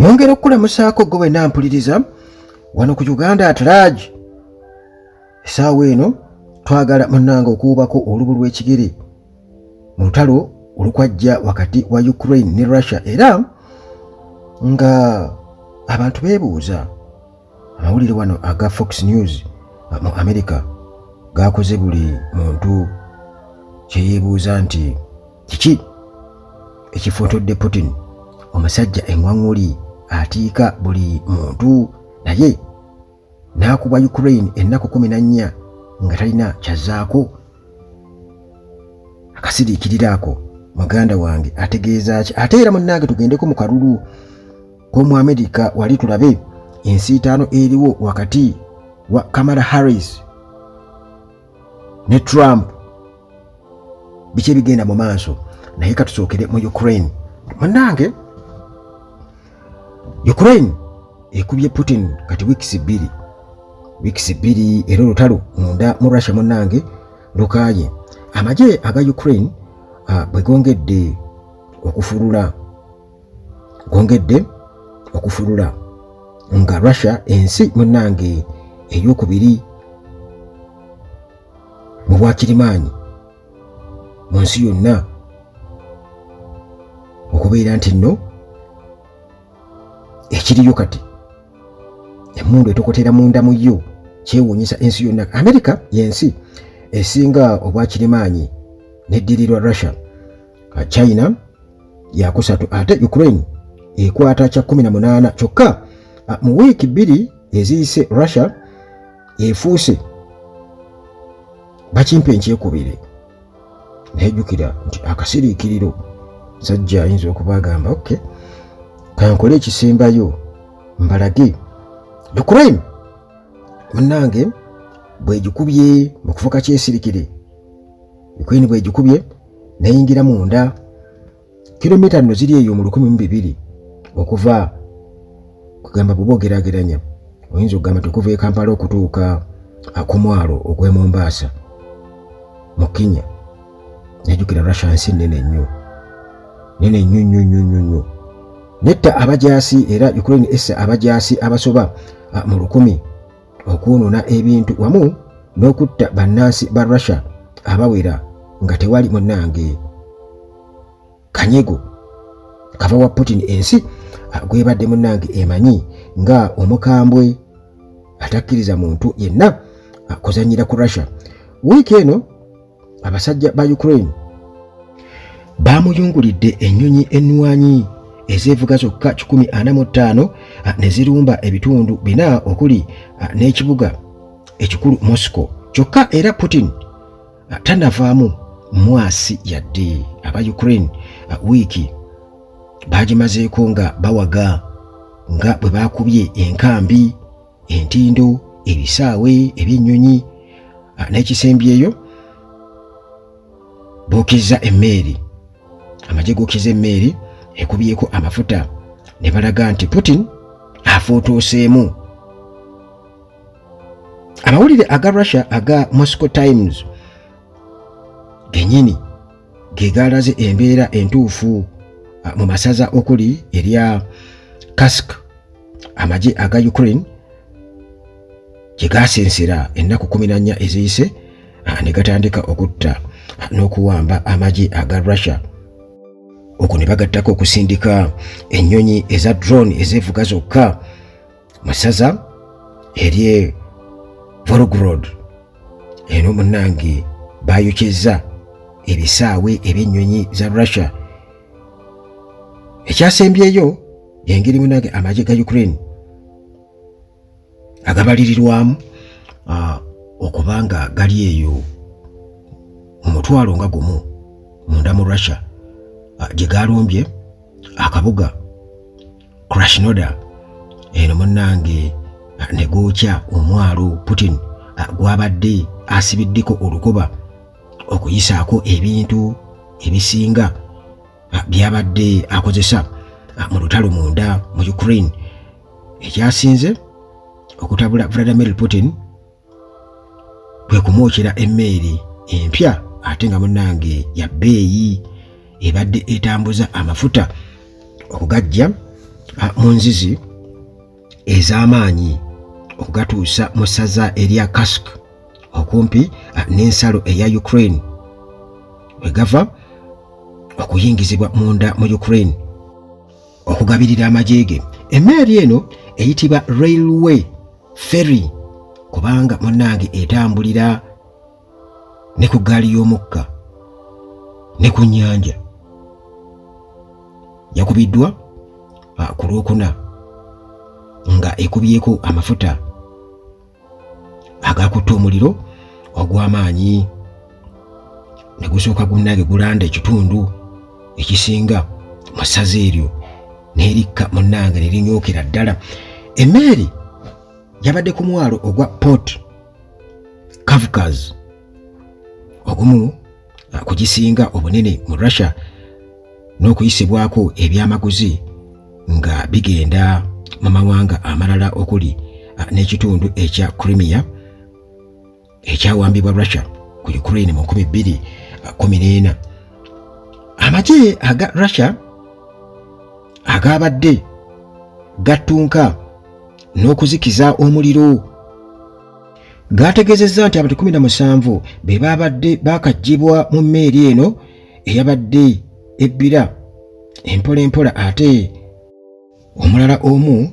Nongera okulamusaako gwe wenna mpuliriza wano ku Uganda at large. Essaawa eno twagala munnange okuwubako olubu lw'ekigere mu lutalo olukwajja wakati wa Ukraine ne Russia, era nga abantu beebuuza, amawulire wano aga Fox News mu America gakoze buli muntu kye yeebuuza nti kiki ekifootodde Putin, omusajja eŋŋwaŋŋuli atiika buli muntu, naye n'akuba Ukraine ennaku 14 nga talina kyazzaako. Akasiriikirira ako muganda wange ategeeza ki? Ate era munnange tugendeko mu kalulu k'omu America wali tulabe ensiitaano eriwo wakati wa Kamala Harris ne Trump, biki ebigenda mu maaso. Naye katusookere mu Ukraine. Munnange Ukraine ekubye Putin kati wiikisi bbiri era olutalo munda mu Russia munnange lukaaye. Amagye aga Ukraine bwe gongedde okufulula nga Russia ensi munnange ey'okubiri mu bwakirimaanyi mu nsi yonna, okubeera nti nno ekiriyo kati emmundu etokotera munda mu yo kyewuunyisa ensi yonna. America y'ensi esinga obwakirimaanyi n'eddirirwa Russia. China yakusatu ate Ukraine ekwata kya 18 kyokka. Mu wiiki 2 eziyise Russia efuuse bakimpe nkyekubire. Nejjukira nti akasiriikiriro sajja ayinza okubagamba okay, kankole ekisembayo mbalage. Ukraine munnange bwegikubye mu kufuka kyesirikire, Ukraine bwegikubye neyingira munda kilomita nno ziri eyo mu 1200 okuva kugamba bw'ogeraageranya oyinza okugamba tukuva e Kampala okutuuka ku mwalo ogw'e Mombasa mu Kenya. Nejjukira Russia nsi nnene nnyo netta abajaasi, era Ukraine essa abajaasi abasoba mu 1000 okwonoona ebintu wamu n'okutta bannansi ba Russia abawera nga tewali munnange kanyego kava wa Putin. Ensi gwebadde munnange emanyi nga omukambwe atakkiriza muntu yenna kuzanyira ku Russia. Wiiki eno abasajja ba Ukraine bamuyungulidde ennyonyi ennwanyi ezeevuga zokka 145 ne zirumba ebitundu 4 okuli n'ekibuga ekikulu Moscow kyokka. Era Putin tanavaamu mwasi yadde. Aba Ukraine wiiki bagimazeeko nga bawaga nga bwe bakubye enkambi, entindo, ebisaawe eby'ennyonyi n'ekisembyeyo. Bookizza emmeeri, amagye gookiza emmeeri ekubyeko amafuta ne balaga nti Putin afuutooseemu. Amawulire aga Russia aga Moscow Times gennyini ge gaalaze embeera entuufu mu masaza okuli erya Kursk. Amagye aga Ukraine gye gaasensera ennaku 14 eziyise ne gatandika okutta n'okuwamba amagye aga Russia. Okwo ne bagattako okusindika ennyonyi eza drone ezeevuga zokka mu ssaza ery'e Volgograd. Eno munnange bayokyezza ebisaawe eby'ennyonyi za Russia. Ekyasembyeyo y'engeri munnange amagye ga Ukraine agabalirirwamu okubanga gali eyo mu mutwalo nga gumu munda mu Russia gye galumbye akabuga Krasnodar. Eno munnange ne gookya omwalo Putin gwabadde asibiddeko olukoba okuyisaako ebintu ebisinga byabadde akozesa mu lutalo munda mu Ukraine. Ekyasinze okutabula Vladimir Putin kwe kumwokyera emmeeri empya ate nga munnange ya bbeeyi ebadde etambuza amafuta okugajja mu nzizi ez'amaanyi okugatuusa mu ssaza erya Kursk okumpi n'ensalo eya Ukraine we gava okuyingizibwa munda mu Ukraine okugabirira amagye ge. Emmeeri eno eyitibwa Railway Ferry kubanga munnange etambulira ne ku ggaali y'omukka ne ku nnyanja. Yakubiddwa ku Lwokuna nga ekubyeko amafuta agakutte omuliro ogw'amaanyi ne gusooka gunnange gulanda ekitundu ekisinga mu ssaza eryo n'erikka munnange ne linyookera ddala. Emmeeri yabadde ku mwalo ogwa Port Kavkaz ogumu ku gisinga obunene mu Russia n'okuyisibwako ebyamaguzi nga bigenda mu mawanga amalala okuli n'ekitundu ekya Crimea ekyawambibwa Russia ku Ukraine mu 2014. Amagye aga Russia agabadde gattunka n'okuzikiza omuliro gategeezezza nti abantu 17 be babadde bakaggyibwa mu mmeeri eno eyabadde ebbira empola ate omulala omu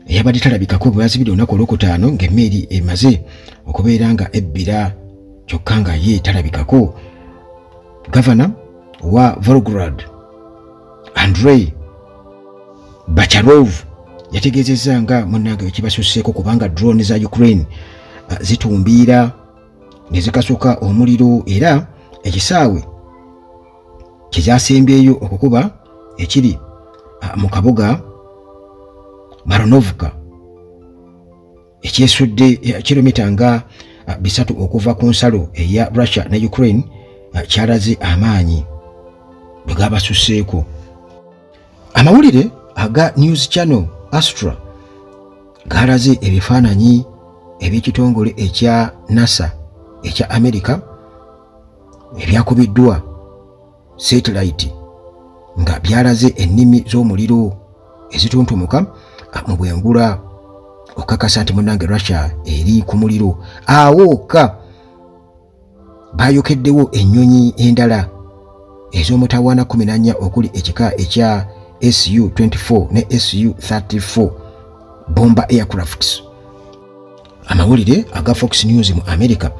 eyabadde talabikako bwe yazibidde olunaku olwokutaano ng'emmeeri emaze okubeera nga ebbira kyokka nga ye talabikako. Gavana wa Volgograd Andrei Bacharov yategeezezza nga munnange ekibasuseeko kubanga drone za Ukraine zitumbiira ne zikasuka omuliro era ekisaawe kyezasembyeyo okukuba ekiri mu kabuga Maronovka ekyesudde kilomita nga 3 okuva ku nsalo eya Russia ne Ukraine kyalaze amaanyi bwe gabasuseeko. Amawulire aga News Channel Astra galaze ebifaananyi eby'ekitongole ekya NASA ekya Amerika ebyakubiddwa satellite nga byalaze ennimi z'omuliro ezituntumuka mu bwengula okakasa nti munnange Russia eri ku muliro. Awooka bayokeddewo ennyonyi endala ez'omutawaana 14 okuli ekika ekya Su-24 ne Su-34 bomber aircrafts. Amawulire aga Fox News mu America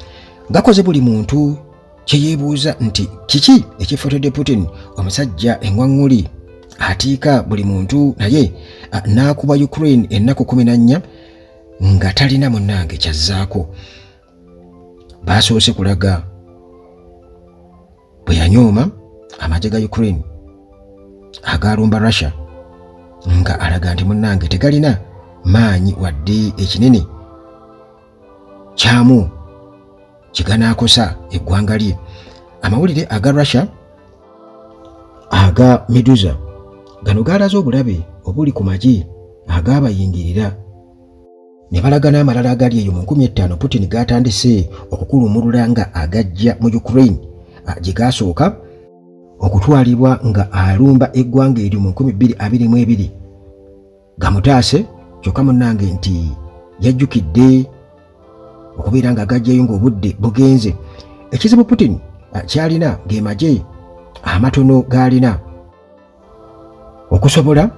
gakoze buli muntu kye yeebuuza nti kiki ekifotodde Putin omusajja engwaŋŋuli atiika buli muntu naye n'akuba Ukraine ennaku 14 nga talina munnange kyazzaako. Basoose kulaga bwe yanyooma amagye ga Ukraine agalumba Russia nga alaga nti munnange tegalina maanyi wadde ekinene kyamu kiganaakosa eggwanga lye. Amawulire aga Russia aga Medusa gano gaalaze obulabe obuli ku magye agaabayingirira ne balaga n'amalala agali eyo mu 15 Putin gatandise okukulumulula nga agajja mu Ukraine gye gasooka okutwalibwa nga alumba eggwanga eryo mu 2022 gamutaase kyokka munnange nti yajjukidde okubeera nga agajjayo ng'obudde bugenze. Ekizibu Putin kyalina ge magye amatono gaalina okusobola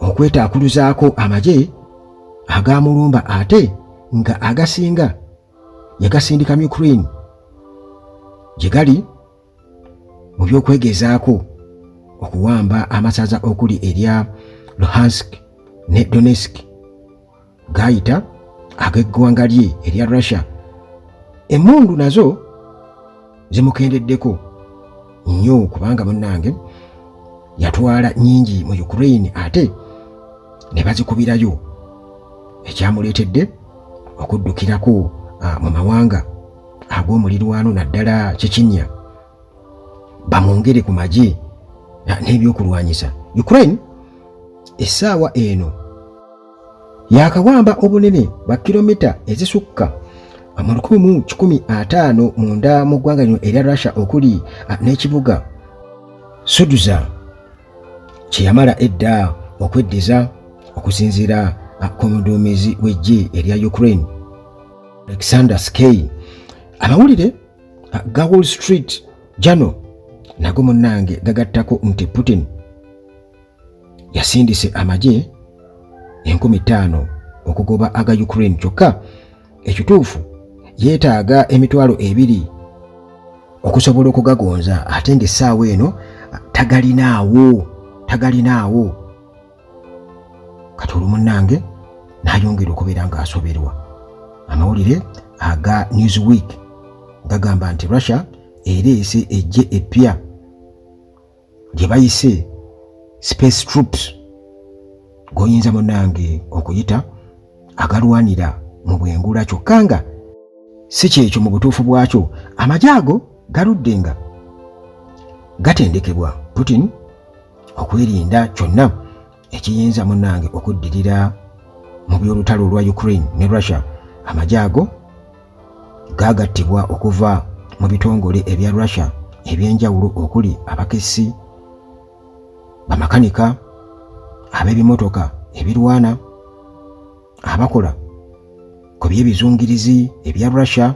okwetaakuluzaako amagye agamulumba ate nga agasinga yagasindika mu Ukraine gye gali mu by'okwegezaako okuwamba amasaza okuli erya Luhansk ne Donetsk gayita ag'eggwanga lye erya Russia. Emmundu nazo zimukendeddeko nnyo kubanga munnange yatwala nnyingi mu Ukraine ate ne bazikubirayo ekyamuleetedde okuddukirako mu mawanga ag'omulirwano naddala Chechnya bamwongere ku magye n'ebyokulwanyisa. Ukraine essaawa eno yakawamba obunene bwa kilomita ezisukka mu 1,050 munda mu ggwanga lino erya Russia okuli n'ekibuga Sudzha kye yamala edda okweddiza okusinziira ku muduumizi w'eggye erya Ukraine Alexander Skey. Amawulire ga Wall Street Journal nago munnange gagattako nti Putin yasindise amagye 5,000 okugoba aga Ukraine, kyokka ekituufu yeetaaga emitwalo 2 okusobola okugagonza, ate ng'essaawa eno tagalinaawo. Kati olwo munnange n'ayongera okubeera ng'asoberwa. Amawulire aga Newsweek gagamba nti Russia ereese eggye eppya gye bayise Space Troops, goyinza munnange okuyita agalwanira mu bwengula, kyokka nga si kyekyo mu butuufu bwakyo. Amagye ago galudde nga gatendekebwa Putin okwerinda kyonna ekiyinza munnange okuddirira mu by'olutalo olwa Ukraine ne Russia. Amagye ago gaagattibwa okuva mu bitongole ebya Russia ebyenjawulo okuli abakessi, bamakanika, ab'ebimotoka ebirwana, abakola ku by'ebizungirizi ebya Russia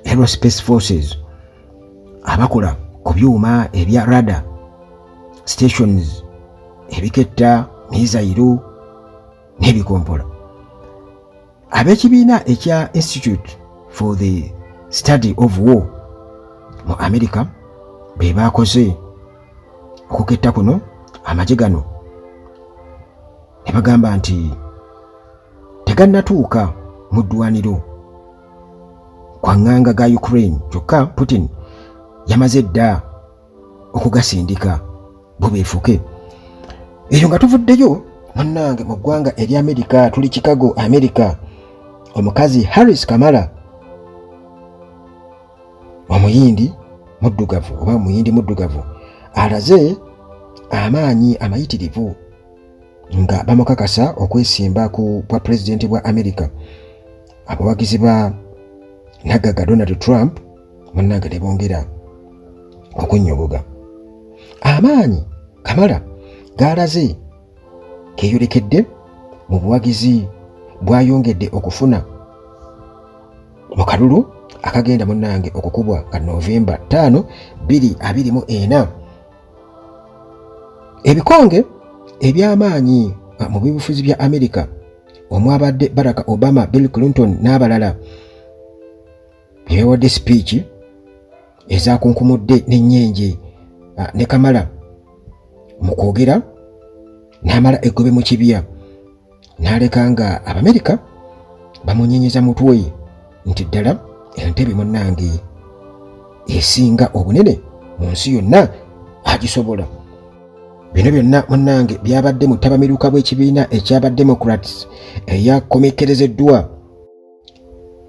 Aerospace Forces, abakola ku byuma ebya radar stations, ebiketta mizairo n'ebikompola. Ab'ekibiina ekya Institute for the Study of War mu America be baakoze okuketta kuno amagye gano ne bagamba nti tegannatuuka mu ddwaniro kwa ŋŋanga ga Ukraine, kyokka Putin yamaze dda okugasindika bubeefuke. Eyo nga tuvuddeyo munnange mu ggwanga eri America, tuli Chicago, America. Omukazi Harris Kamala, omuyindi muddugavu alaze amaanyi amayitirivu nga bamukakasa okwesimba ku bwa pulezidenti bwa America. Abawagizi ba naggaga Donald Trump munnange ne bongera okunnyogoga. Amaanyi Kamala galaze keeyolekedde mu buwagizi bwayongedde okufuna mu kalulu akagenda munnange okukubwa ka Novemba 5, 2024. Ebikonge eby'amaanyi mu byobufuzi bya America omwabadde Barack Obama, Bill Clinton n'abalala byebawadde speech ezakunkumudde n'ennyenje ne Kamala mu kwogera n'amala eggobe mu kibya n'aleka nga Abamerika bamunyenyeza mutwe nti ddala entebe munnange esinga obunene mu nsi yonna agisobola. Bino byonna munnange byabadde mu ttabamiruka bw'ekibiina ekyaba Democrats eyakomekkerezeddwa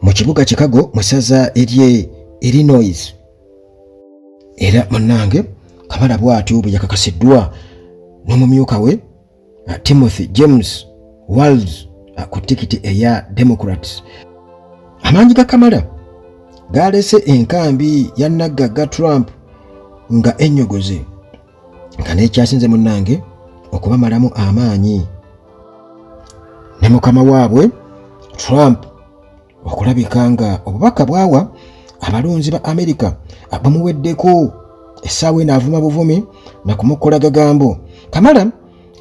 mu kibuga Chicago mu ssaza ery'e Illinois. Era munnange Kamala bw'atyo bwe yakakasiddwa n'omumyuka we Timothy James Walz ku tikiti eya Democrats. Amaanyi ga Kamala galese enkambi ya naggaga Trump nga ennyogoze, nga n'ekyasinze munnange okubamalamu amaanyi ne mukama waabwe Trump okulabika nga obubaka bwawa abalunzi ba America bamuweddeko. Essaawa eno avuma buvumi na kumukola gagambo. Kamala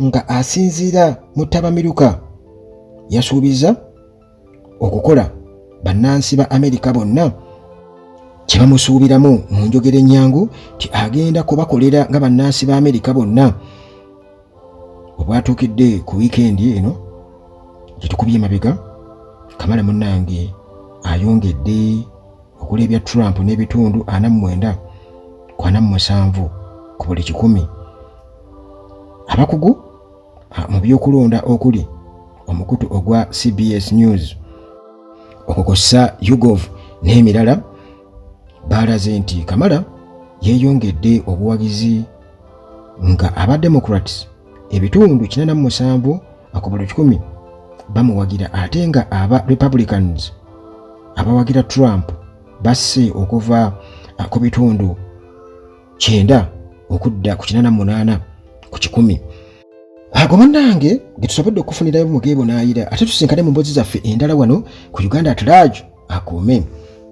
nga asinziira mu ttabamiruka yasuubiza okukola bannansi ba America bonna kye bamusuubiramu mu njogera ennyangu ti agenda kubakolera nga bannansi ba America bonna. Obwatuukidde ku wiikendi eno gye tukubye emabega, Kamala munnange ayongedde okulebya Trump n'ebitundu 49.47 ku buli 100. Abakugu mu by'okulonda okuli omukutu ogwa CBS News okukosa YouGov n'emirala baalaze nti Kamala yeeyongedde obuwagizi nga aba Democrats ebitundu 47 ku buli 100 bamuwagira, ate nga aba Republicans abawagira Trump basse okuva ku bitundu 9 okudda ku 88 ku 100. ago munnange getusobodde okufunirayo mugeebo naayira ate tusinkane mu mboozi zaffe endala wano ku Uganda at Large akuume.